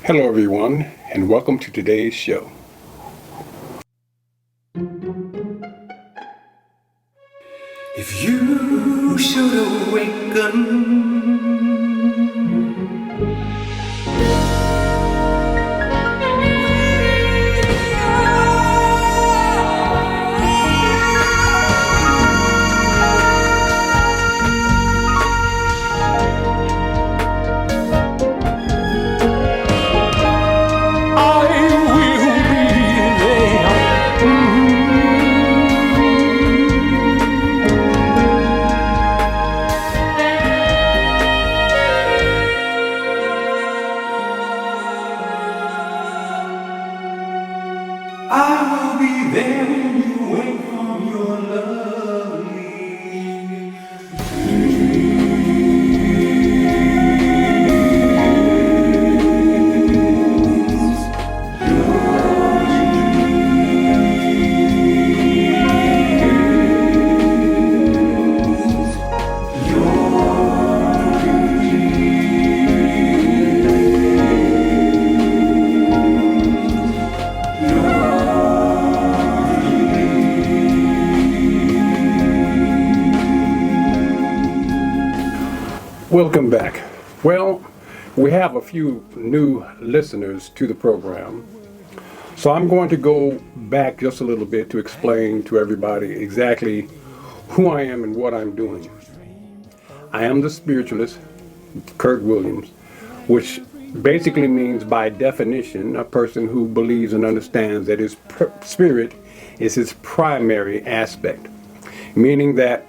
Hello, everyone, and welcome to today's show. If you should awaken, I will be there when you wake from your lovely Welcome back. Well, we have a few new listeners to the program, so I'm going to go back just a little bit to explain to everybody exactly who I am and what I'm doing. I am the spiritualist, CURT Williams, which basically means, by definition, a person who believes and understands that his spirit is his primary aspect, meaning that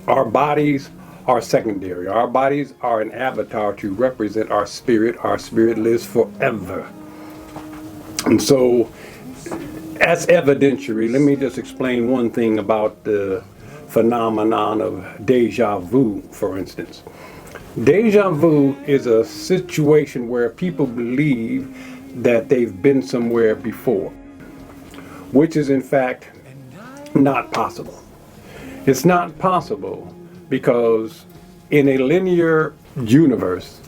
our bodies are secondary. Our bodies are an avatar to represent our spirit. Our spirit lives forever. And so, as evidentiary, let me just explain one thing about the phenomenon of deja vu, for instance. Deja vu is a situation where people believe that they've been somewhere before, which is in fact not possible. It's not possible because in a linear universe,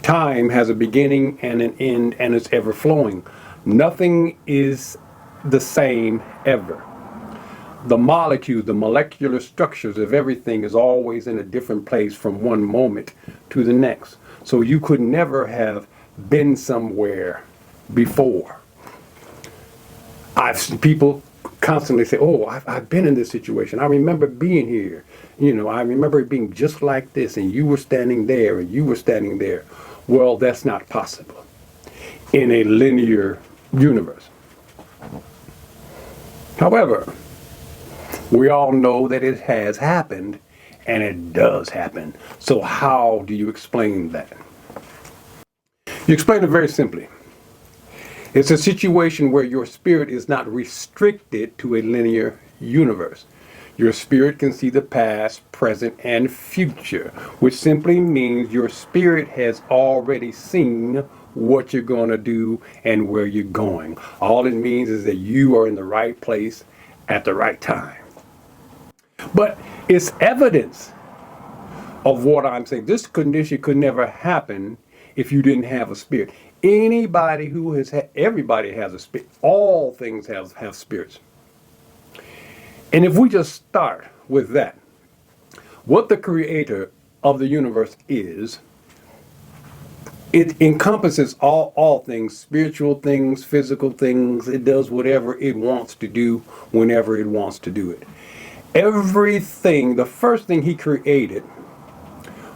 time has a beginning and an end, and it's ever flowing. Nothing is the same ever. The molecules, the molecular structures of everything is always in a different place from one moment to the next. So you could never have been somewhere before. People constantly say, "Oh, I've been in this situation. I remember being here. I remember it being just like this, and you were standing there, and you were standing there." Well, that's not possible in a linear universe. However, we all know that it has happened, and it does happen. So how do you explain that? You explain it very simply. It's a situation where your spirit is not restricted to a linear universe. Your spirit can see the past, present, and future, which simply means your spirit has already seen what you're going to do and where you're going. All it means is that you are in the right place at the right time. But it's evidence of what I'm saying. This condition could never happen if you didn't have a spirit. Anybody who everybody has a spirit. All things have spirits. And if we just start with that, what the creator of the universe is, it encompasses all things, spiritual things, physical things. It does whatever it wants to do, whenever it wants to do it. Everything, the first thing he created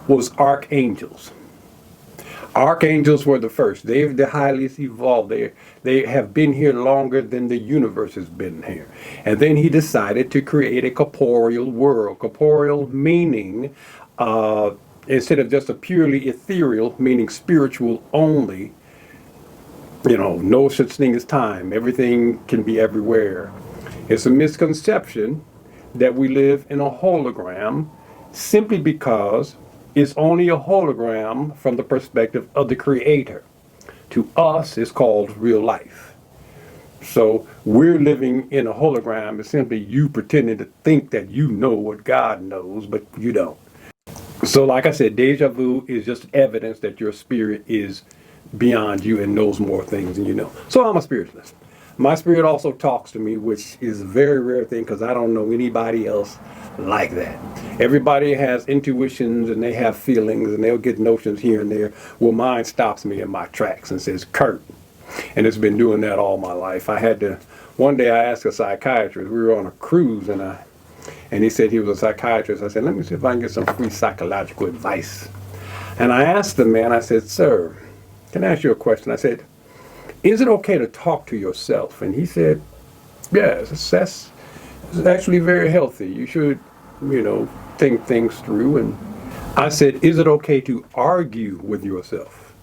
was archangels. Archangels were the first. They're the highest evolved. They have been here longer than the universe has been here. And then he decided to create a corporeal world. Corporeal meaning, instead of just a purely ethereal, meaning spiritual only, no such thing as time. Everything can be everywhere. It's a misconception that we live in a hologram simply because it's only a hologram from the perspective of the creator. To us, it's called real life. So we're living in a hologram. It's simply you pretending to think that you know what God knows, but you don't. So like I said, deja vu is just evidence that your spirit is beyond you and knows more things than you know. So I'm a spiritualist. My spirit also talks to me, which is a very rare thing because I don't know anybody else like that. Everybody has intuitions and they have feelings and they'll get notions here and there. Well, mine stops me in my tracks and says, Kurt. And it's been doing that all my life. One day I asked a psychiatrist, we were on a cruise and he said he was a psychiatrist. I said, let me see if I can get some free psychological advice. And I asked the man, I said, sir, can I ask you a question? I said, is it okay to talk to yourself? And he said, yes, that's actually very healthy. You should, think things through. And I said, is it okay to argue with yourself?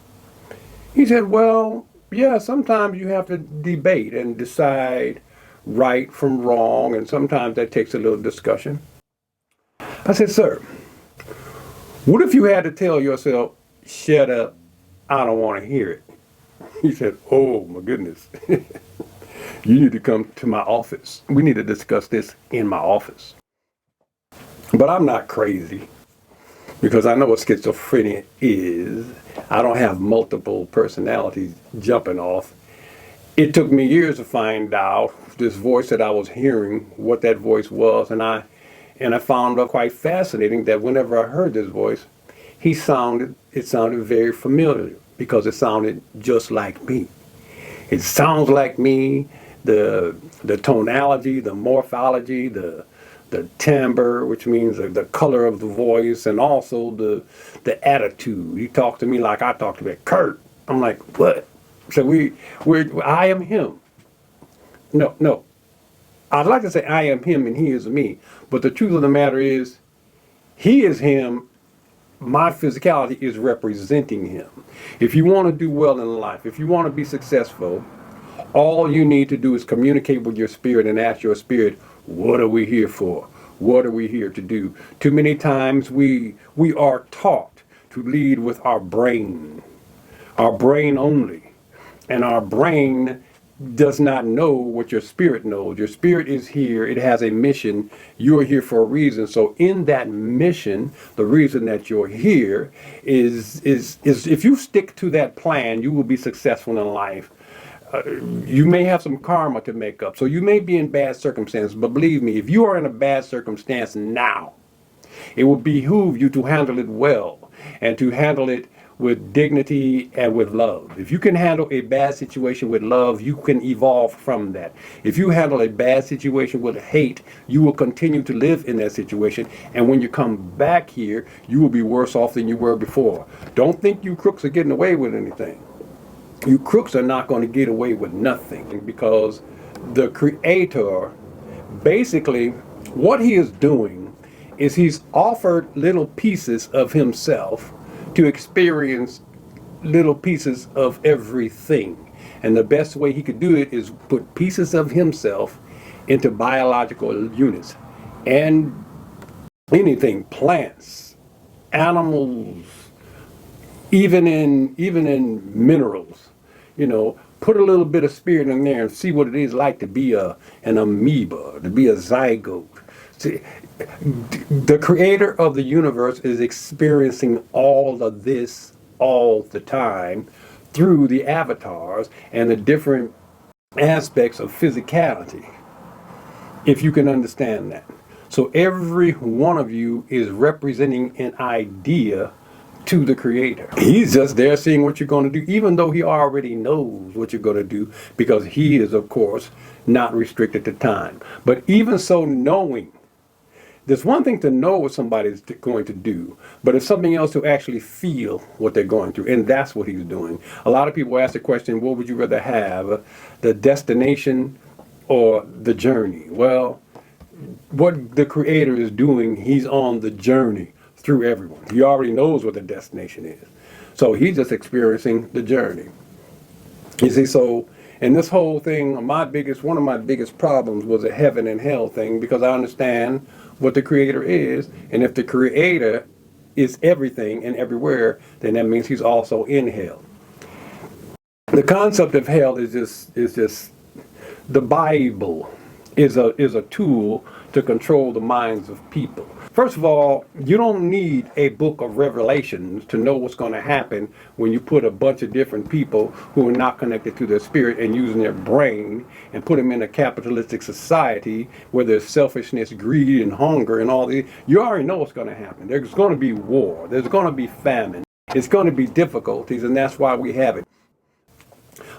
He said, well, yeah, sometimes you have to debate and decide right from wrong, and sometimes that takes a little discussion. I said, sir, what if you had to tell yourself, shut up, I don't want to hear it? He said, oh my goodness, you need to come to my office. We need to discuss this in my office. But I'm not crazy because I know what schizophrenia is. I don't have multiple personalities jumping off. It took me years to find out this voice that I was hearing, what that voice was, and I found it quite fascinating that whenever I heard this voice, it sounded very familiar because it sounded just like me. It sounds like me, the tonality, the morphology, the timbre, which means the color of the voice, and also the attitude. He talked to me like I talked to him. Kurt. I'm like, what? So I am him. No. I'd like to say I am him and he is me. But the truth of the matter is, he is him. My physicality is representing him. If you want to do well in life, if you want to be successful, all you need to do is communicate with your spirit and ask your spirit, what are we here for? What are we here to do? Too many times we are taught to lead with our brain only. And our brain does not know what your spirit knows. Your spirit is here. It has a mission. You're here for a reason. So in that mission, the reason that you're here is if you stick to that plan, you will be successful in life. You may have some karma to make up. So you may be in bad circumstances. But believe me, if you are in a bad circumstance now, it will behoove you to handle it well and to handle it with dignity and with love. If you can handle a bad situation with love, you can evolve from that. If you handle a bad situation with hate, you will continue to live in that situation. And when you come back here, you will be worse off than you were before. Don't think you crooks are getting away with anything. You crooks are not going to get away with nothing because the Creator, basically, what he is doing is he's offered little pieces of himself to experience little pieces of everything. And the best way he could do it is put pieces of himself into biological units. And anything, plants, animals, even in minerals, put a little bit of spirit in there and see what it is like to be an amoeba, to be a zygote. See, the creator of the universe is experiencing all of this all the time through the avatars and the different aspects of physicality, if you can understand that. So every one of you is representing an idea to the Creator. He's just there seeing what you're going to do, even though he already knows what you're going to do, because he is, of course, not restricted to time. But even so, knowing, there's one thing to know what somebody's going to do, but it's something else to actually feel what they're going through, and that's what he's doing. A lot of people ask the question, what would you rather have, the destination or the journey? Well, what the Creator is doing, he's on the journey through everyone. He already knows what the destination is. So he's just experiencing the journey. You see, so in this whole thing, one of my biggest problems was a heaven and hell thing, because I understand what the Creator is, and if the Creator is everything and everywhere, then that means he's also in hell. The concept of hell is just the Bible is a tool to control the minds of people. First of all, you don't need a book of Revelations to know what's going to happen when you put a bunch of different people who are not connected to their spirit and using their brain and put them in a capitalistic society where there's selfishness, greed, and hunger and all these. You already know what's going to happen. There's going to be war. There's going to be famine. It's going to be difficulties, and that's why we have it.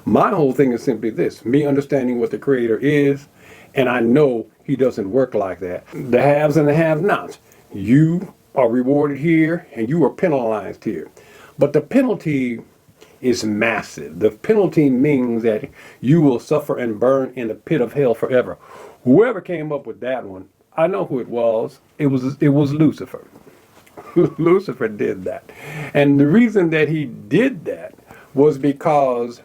My whole thing is simply this: me understanding what the Creator is, and I know He doesn't work like that. The haves and the have-nots. You are rewarded here, and you are penalized here. But the penalty is massive. The penalty means that you will suffer and burn in the pit of hell forever. Whoever came up with that one, I know who it was. It was Lucifer. Lucifer did that. And the reason that he did that was because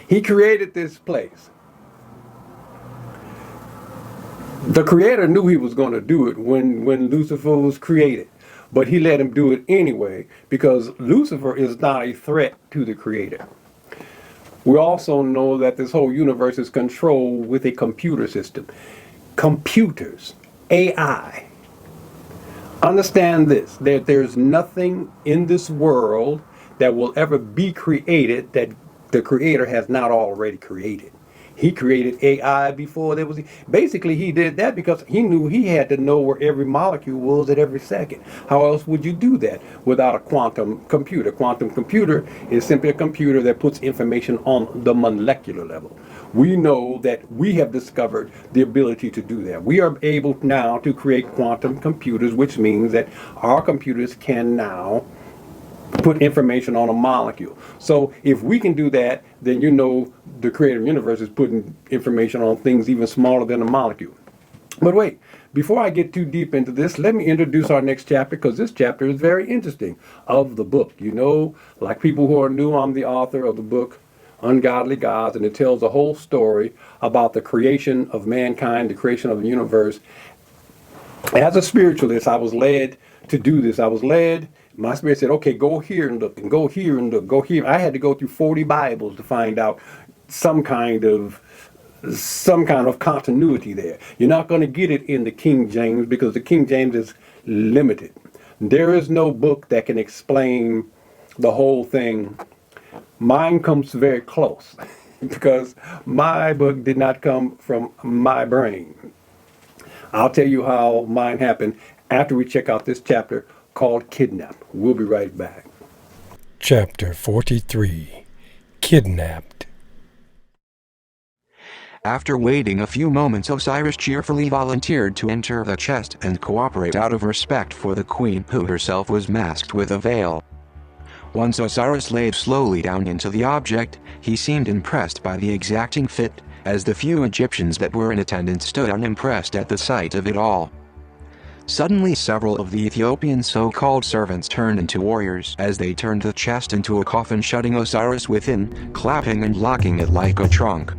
he created this place. The Creator knew he was going to do it when Lucifer was created, but he let him do it anyway because Lucifer is not a threat to the Creator. We also know that this whole universe is controlled with a computer system. Computers, AI. Understand this, that there's nothing in this world that will ever be created that the Creator has not already created. He created AI before there was. Basically, he did that because he knew he had to know where every molecule was at every second. How else would you do that without a quantum computer? Quantum computer is simply a computer that puts information on the molecular level. We know that we have discovered the ability to do that. We are able now to create quantum computers, which means that our computers can now put information on a molecule. So if we can do that, then you know the Creator of the universe is putting information on things even smaller than a molecule. But wait, before I get too deep into this, let me introduce our next chapter, because this chapter is very interesting, of the book. You know, like people who are new, I'm the author of the book Ungodly Gods, and it tells the whole story about the creation of mankind, the creation of the universe. As a spiritualist, I was led to do this. My spirit said, okay, go here and look, and go here and look, go here. I had to go through 40 Bibles to find out some kind of continuity there. You're not going to get it in the King James because the King James is limited. There is no book that can explain the whole thing. Mine comes very close because my book did not come from my brain. I'll tell you how mine happened after we check out this chapter called Kidnap. We'll be right back. Chapter 43. Kidnapped. After waiting a few moments, Osiris cheerfully volunteered to enter the chest and cooperate out of respect for the queen, who herself was masked with a veil. Once Osiris laid slowly down into the object, he seemed impressed by the exacting fit, as the few Egyptians that were in attendance stood unimpressed at the sight of it all. Suddenly several of the Ethiopian so-called servants turned into warriors as they turned the chest into a coffin, shutting Osiris within, clapping and locking it like a trunk.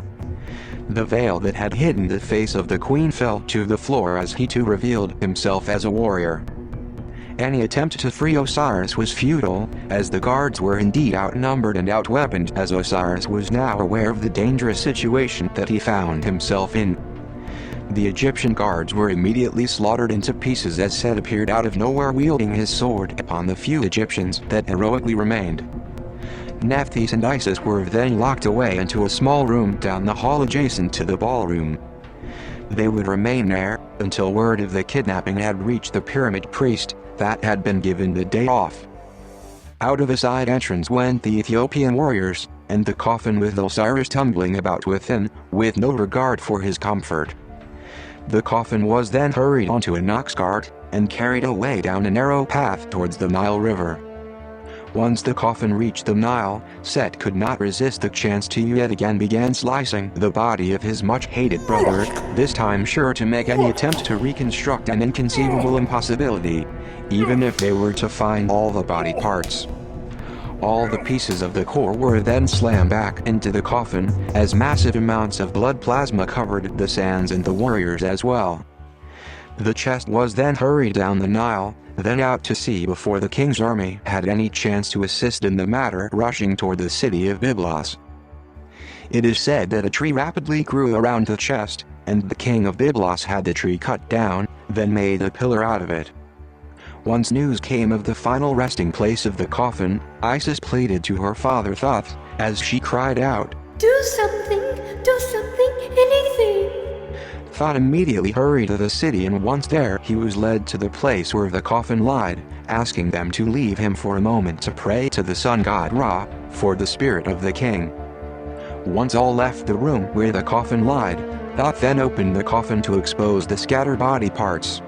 The veil that had hidden the face of the queen fell to the floor as he too revealed himself as a warrior. Any attempt to free Osiris was futile, as the guards were indeed outnumbered and outweaponed, as Osiris was now aware of the dangerous situation that he found himself in. The Egyptian guards were immediately slaughtered into pieces as Set appeared out of nowhere wielding his sword upon the few Egyptians that heroically remained. Nephthys and Isis were then locked away into a small room down the hall adjacent to the ballroom. They would remain there until word of the kidnapping had reached the pyramid priest that had been given the day off. Out of a side entrance went the Ethiopian warriors, and the coffin with Osiris tumbling about within, with no regard for his comfort. The coffin was then hurried onto an ox cart, and carried away down a narrow path towards the Nile River. Once the coffin reached the Nile, Set could not resist the chance to yet again began slicing the body of his much-hated brother, this time sure to make any attempt to reconstruct an inconceivable impossibility, even if they were to find all the body parts. All the pieces of the core were then slammed back into the coffin, as massive amounts of blood plasma covered the sands and the warriors as well. The chest was then hurried down the Nile, then out to sea before the king's army had any chance to assist in the matter, rushing toward the city of Byblos. It is said that a tree rapidly grew around the chest, and the king of Byblos had the tree cut down, then made a pillar out of it. Once news came of the final resting place of the coffin, Isis pleaded to her father Thoth, as she cried out, Do something, anything. Thoth immediately hurried to the city, and once there he was led to the place where the coffin lied, asking them to leave him for a moment to pray to the sun god Ra, for the spirit of the king. Once all left the room where the coffin lied, Thoth then opened the coffin to expose the scattered body parts.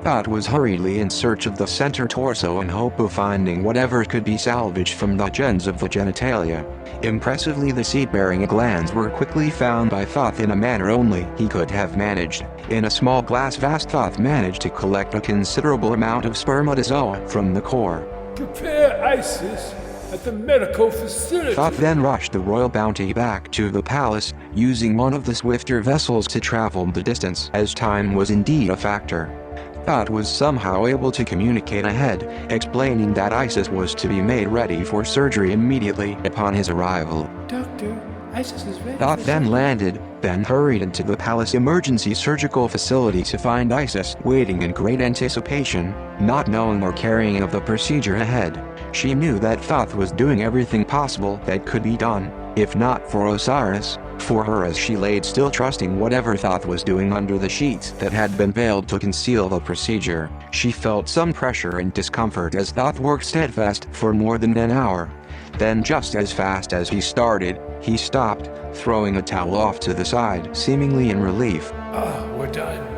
Thoth was hurriedly in search of the center torso in hope of finding whatever could be salvaged from the gens of the genitalia. Impressively, the seed-bearing glands were quickly found by Thoth in a manner only he could have managed. In a small glass vase, Thoth managed to collect a considerable amount of spermatozoa from the core. Prepare Isis at the medical facility. Thoth then rushed the royal bounty back to the palace, using one of the swifter vessels to travel the distance, as time was indeed a factor. Thoth was somehow able to communicate ahead, explaining that Isis was to be made ready for surgery immediately upon his arrival. Doctor, Isis is ready. Thoth then landed, then hurried into the palace emergency surgical facility to find Isis waiting in great anticipation, not knowing or caring of the procedure ahead. She knew that Thoth was doing everything possible that could be done, if not for Osiris, for her, as she laid still, trusting whatever Thoth was doing under the sheets that had been veiled to conceal the procedure. She felt some pressure and discomfort as Thoth worked steadfast for more than an hour. Then, just as fast as he started, he stopped, throwing a towel off to the side, seemingly in relief. We're done.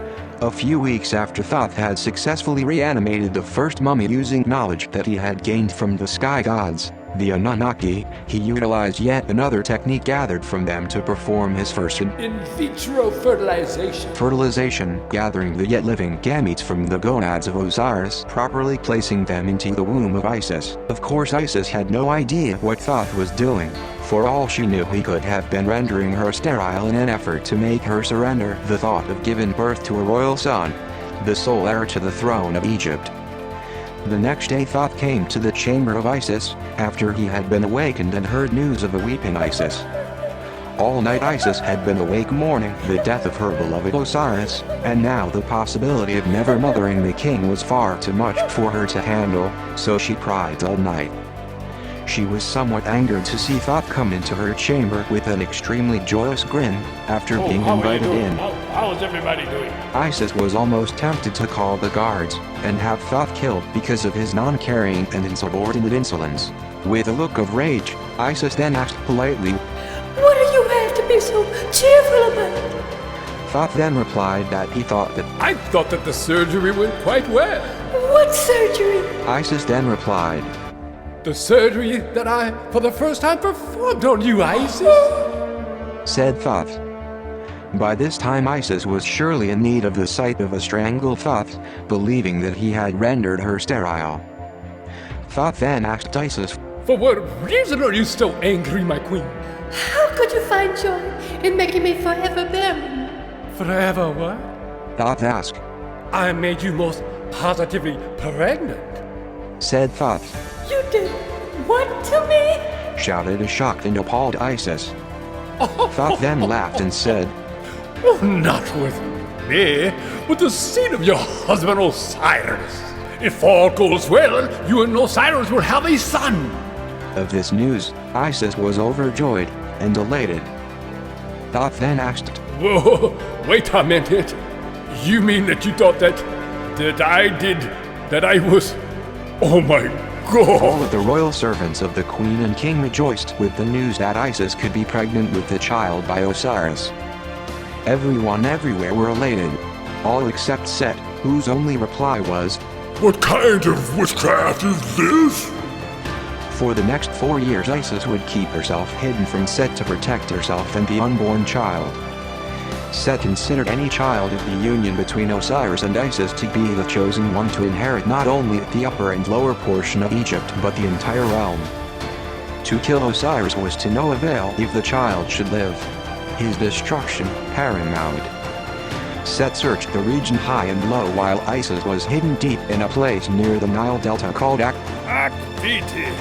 A few weeks after Thoth had successfully reanimated the first mummy using knowledge that he had gained from the sky gods, the Anunnaki, he utilized yet another technique gathered from them to perform his first In vitro fertilization. Gathering the yet living gametes from the gonads of Osiris, properly placing them into the womb of Isis. Of course, Isis had no idea what Thoth was doing. For all she knew, he could have been rendering her sterile in an effort to make her surrender the thought of giving birth to a royal son, the sole heir to the throne of Egypt. The next day Thoth came to the chamber of Isis, after he had been awakened and heard news of a weeping Isis. All night Isis had been awake mourning the death of her beloved Osiris, and now the possibility of never mothering the king was far too much for her to handle, so she cried all night. She was somewhat angered to see Thoth come into her chamber with an extremely joyous grin, after being invited in. How is everybody doing? Isis was almost tempted to call the guards, and have Thoth killed because of his non-caring and insubordinate insolence. With a look of rage, Isis then asked politely, What do you have to be so cheerful about? Thoth then replied that he thought that. I thought that the surgery went quite well. What surgery? Isis then replied, The surgery that I, for the first time, performed on you, Isis. said Thoth. By this time Isis was surely in need of the sight of a strangled Thoth, believing that he had rendered her sterile. Thoth then asked Isis, For what reason are you so angry, my queen? How could you find joy in making me forever barren? Forever what? Thoth asked, I made you most positively pregnant. said Thoth, You did what to me? shouted a shocked and appalled Isis. Thoth then laughed and said, Oh, not with me, with the seed of your husband Osiris. If all goes well, you and Osiris will have a son. Of this news, Isis was overjoyed and elated. Thoth then asked, Whoa, wait a minute. You mean that you thought that I was... Oh my God. All of the royal servants of the queen and king rejoiced with the news that Isis could be pregnant with the child by Osiris. Everyone everywhere were elated, all except Set, whose only reply was, What kind of witchcraft is this? For the next 4 years Isis would keep herself hidden from Set to protect herself and the unborn child. Set considered any child of the union between Osiris and Isis to be the chosen one to inherit not only the upper and lower portion of Egypt but the entire realm. To kill Osiris was to no avail if the child should live. His destruction paramount. Set searched the region high and low while Isis was hidden deep in a place near the Nile Delta called Akviti.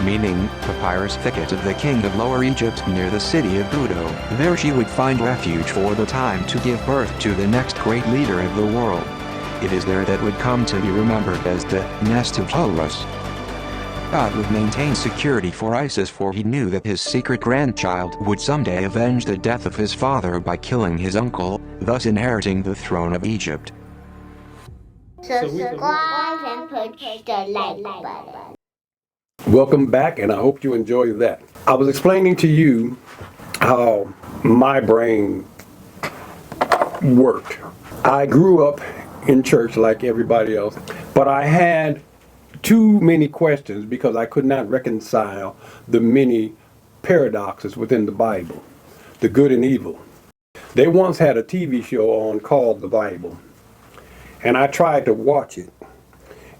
meaning papyrus thicket of the king of Lower Egypt near the city of Budo. There she would find refuge for the time to give birth to the next great leader of the world. It is there that would come to be remembered as the nest of Horus. God would maintain security for Isis, for he knew that his secret grandchild would someday avenge the death of his father by killing his uncle, thus inheriting the throne of Egypt. Subscribe and push the like button. Welcome back, and I hope you enjoyed that. I was explaining to you how my brain worked. I grew up in church like everybody else, but I had too many questions because I could not reconcile the many paradoxes within the Bible, the good and evil. They once had a TV show on called The Bible, and I tried to watch it,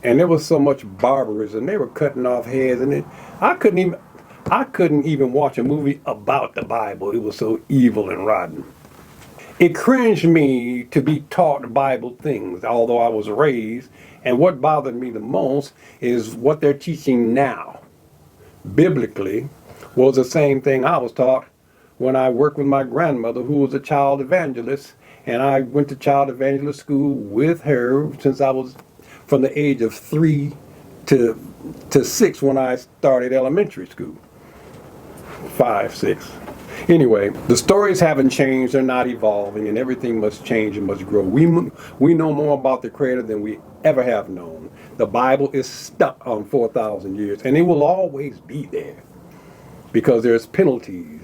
and there was so much barbarism. They were cutting off heads, and I couldn't even watch a movie about the Bible. It was so evil and rotten. It cringed me to be taught Bible things, although I was raised. And what bothered me the most is what they're teaching now, biblically, was the same thing I was taught when I worked with my grandmother, who was a child evangelist. And I went to child evangelist school with her since I was from the age of 3 to 6 when I started elementary school. 5, 6. Anyway, the stories haven't changed, they're not evolving, and everything must change and must grow. We know more about the Creator than we ever have known. The Bible is stuck on 4,000 years, and it will always be there because there's penalties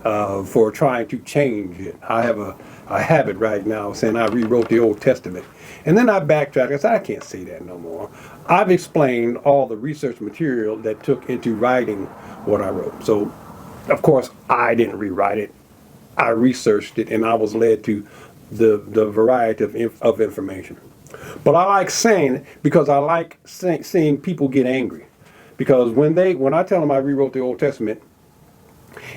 for trying to change it. I have a habit right now saying I rewrote the Old Testament, and then I backtrack. I said, I can't say that no more. I've explained all the research material that took into writing what I wrote. So, of course, I didn't rewrite it. I researched it, and I was led to the variety of information. But I like saying it because I like seeing people get angry. Because when I tell them I rewrote the Old Testament,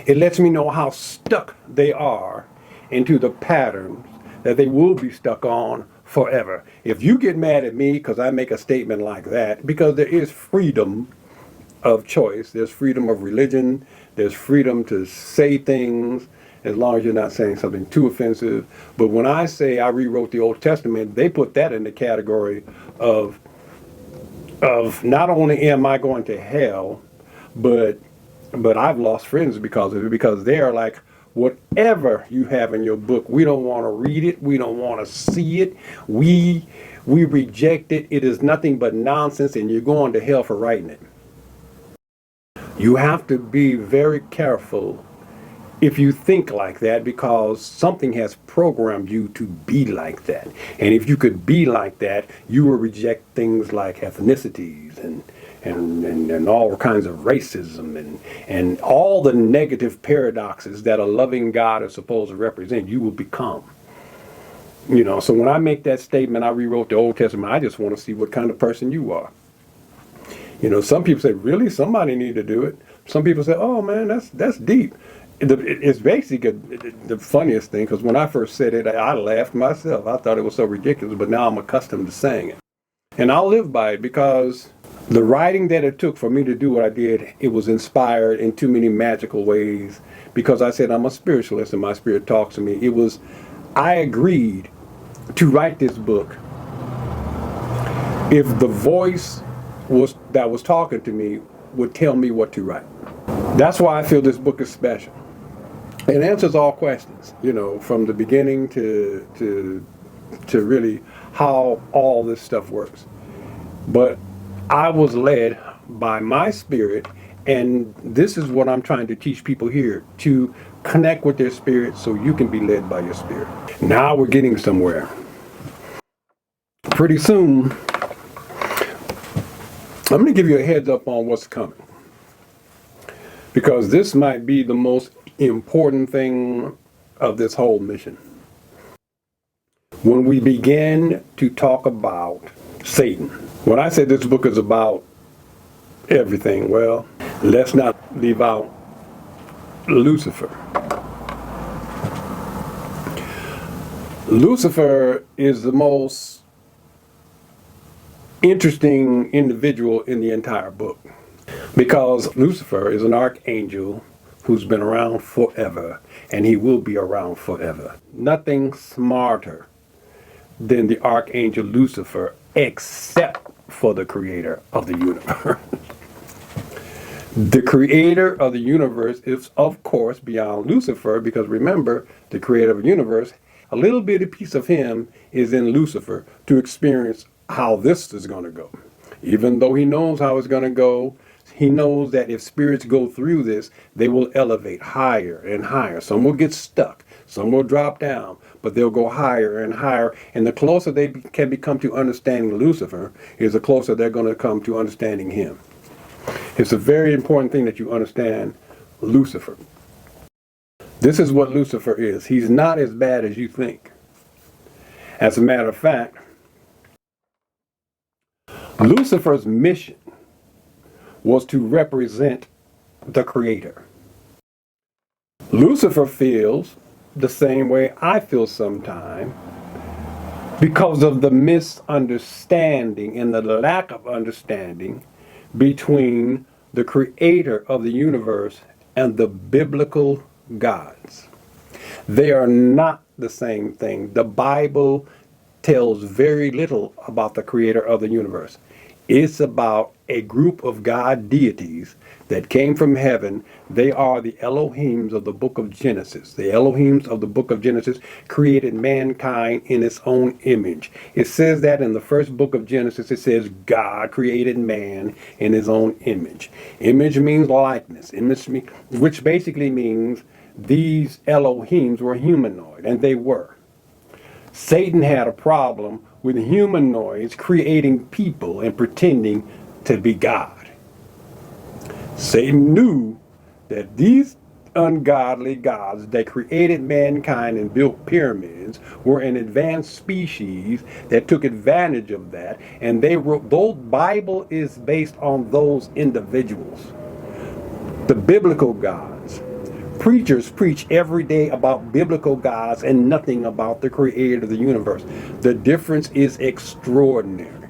it lets me know how stuck they are into the patterns that they will be stuck on forever. If you get mad at me because I make a statement like that, because there is freedom of choice, there's freedom of religion, there's freedom to say things as long as you're not saying something too offensive. But when I say I rewrote the Old Testament, they put that in the category of not only am I going to hell, but I've lost friends because of it, because they're like, whatever you have in your book, we don't want to read it, we don't want to see it, we reject it, it is nothing but nonsense, and you're going to hell for writing it. You have to be very careful if you think like that, because something has programmed you to be like that. And if you could be like that, you will reject things like ethnicities and all kinds of racism and all the negative paradoxes that a loving God is supposed to represent. You will become. So when I make that statement, I rewrote the Old Testament, I just want to see what kind of person you are. Some people say, really? Somebody need to do it. Some people say, oh man, that's deep. It's basically the funniest thing, because when I first said it, I laughed myself. I thought it was so ridiculous, but now I'm accustomed to saying it. And I'll live by it, because the writing that it took for me to do what I did, it was inspired in too many magical ways, because I said I'm a spiritualist and my spirit talks to me. I agreed to write this book if the voice that was talking to me would tell me what to write. That's why I feel this book is special. It answers all questions, from the beginning to really how all this stuff works. But I was led by my spirit, and this is what I'm trying to teach people here, to connect with their spirit so you can be led by your spirit. Now we're getting somewhere. Pretty soon, I'm going to give you a heads up on what's coming, because this might be the most important thing of this whole mission. When we begin to talk about Satan, when I say this book is about everything, well, let's not leave out Lucifer. Lucifer is the most interesting individual in the entire book, because Lucifer is an archangel who's been around forever, and he will be around forever. Nothing smarter than the archangel Lucifer, except for the creator of the universe. The creator of the universe is, of course, beyond Lucifer, because remember, the creator of the universe, a little bitty piece of him is in Lucifer to experience how this is going to go. Even though he knows how it's going to go, he knows that if spirits go through this, they will elevate higher and higher. Some will get stuck, some will drop down, but they'll go higher and higher. And the closer they can become to understanding Lucifer, is the closer they're going to come to understanding him. It's a very important thing that you understand Lucifer. This is what Lucifer is. He's not as bad as you think. As a matter of fact, Lucifer's mission was to represent the Creator. Lucifer feels the same way I feel sometimes because of the misunderstanding and the lack of understanding between the creator of the universe and the biblical gods. They are not the same thing. The Bible tells very little about the creator of the universe. It's about a group of God deities that came from heaven. They are the Elohims of the book of Genesis. The Elohims of the book of Genesis created mankind in its own image. It says that in the first book of Genesis. It says God created man in his own image. Image means likeness, which basically means these Elohims were humanoid, and they were. Satan had a problem with humanoids creating people and pretending to be God. Satan knew that these ungodly gods that created mankind and built pyramids were an advanced species that took advantage of that, and they wrote, the Bible is based on those individuals. The biblical gods. Preachers preach every day about biblical gods and nothing about the creator of the universe. The difference is extraordinary.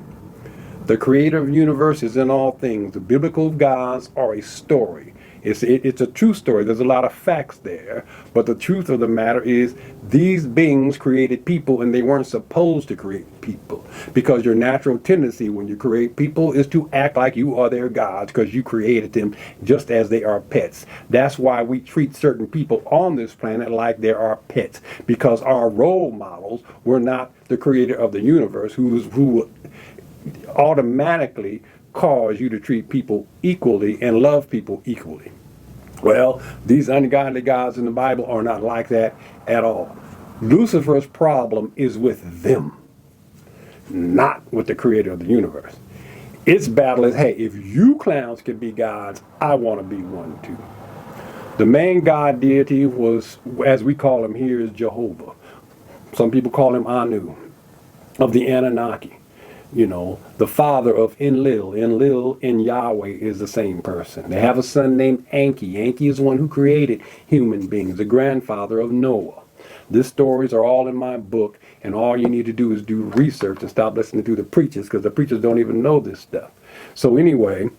The creator of the universe is in all things. The biblical gods are a story. It's a true story. There's a lot of facts there. But the truth of the matter is these beings created people, and they weren't supposed to create people. Because your natural tendency when you create people is to act like you are their gods, because you created them just as they are pets. That's why we treat certain people on this planet like they are pets. Because our role models were not the creator of the universe, who automatically cause you to treat people equally and love people equally. Well, these ungodly gods in the Bible are not like that at all. Lucifer's problem is with them, not with the creator of the universe. Its battle is, hey, if you clowns can be gods, I want to be one too. The main god deity was, as we call him here, is Jehovah. Some people call him Anu, of the Anunnaki. You know, the father of Enlil. Enlil and Yahweh is the same person. They have a son named Enki. Enki is the one who created human beings, the grandfather of Noah. These stories are all in my book, and all you need to do is do research and stop listening to the preachers, because the preachers don't even know this stuff. So anyway,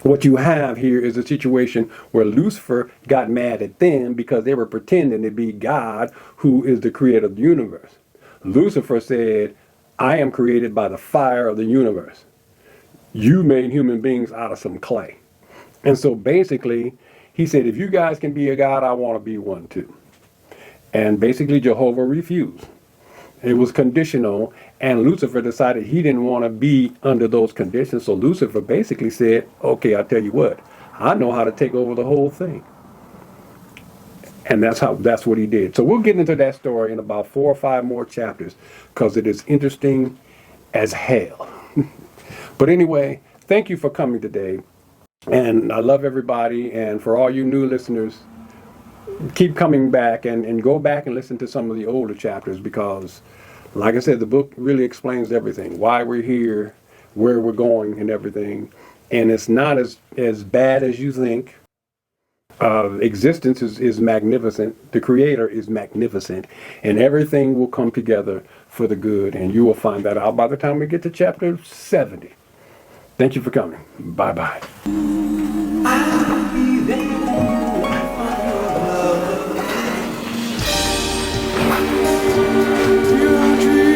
what you have here is a situation where Lucifer got mad at them because they were pretending to be God, who is the creator of the universe. Lucifer said, I am created by the fire of the universe. You made human beings out of some clay. And so basically, he said, if you guys can be a god, I want to be one too. And basically, Jehovah refused. It was conditional, and Lucifer decided he didn't want to be under those conditions. So Lucifer basically said, okay, I'll tell you what, I know how to take over the whole thing. And that's what he did. So we'll get into that story in about 4 or 5 more chapters, because it is interesting as hell. But anyway, thank you for coming today. And I love everybody. And for all you new listeners, keep coming back and go back and listen to some of the older chapters, because, like I said, the book really explains everything, why we're here, where we're going, and everything. And it's not as bad as you think. Existence is magnificent. The creator is magnificent, and everything will come together for the good, and you will find that out by the time we get to chapter 70. Thank you for coming. Bye-bye. I'll be there for your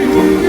love.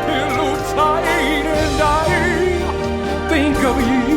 pillow tight, and I think of you.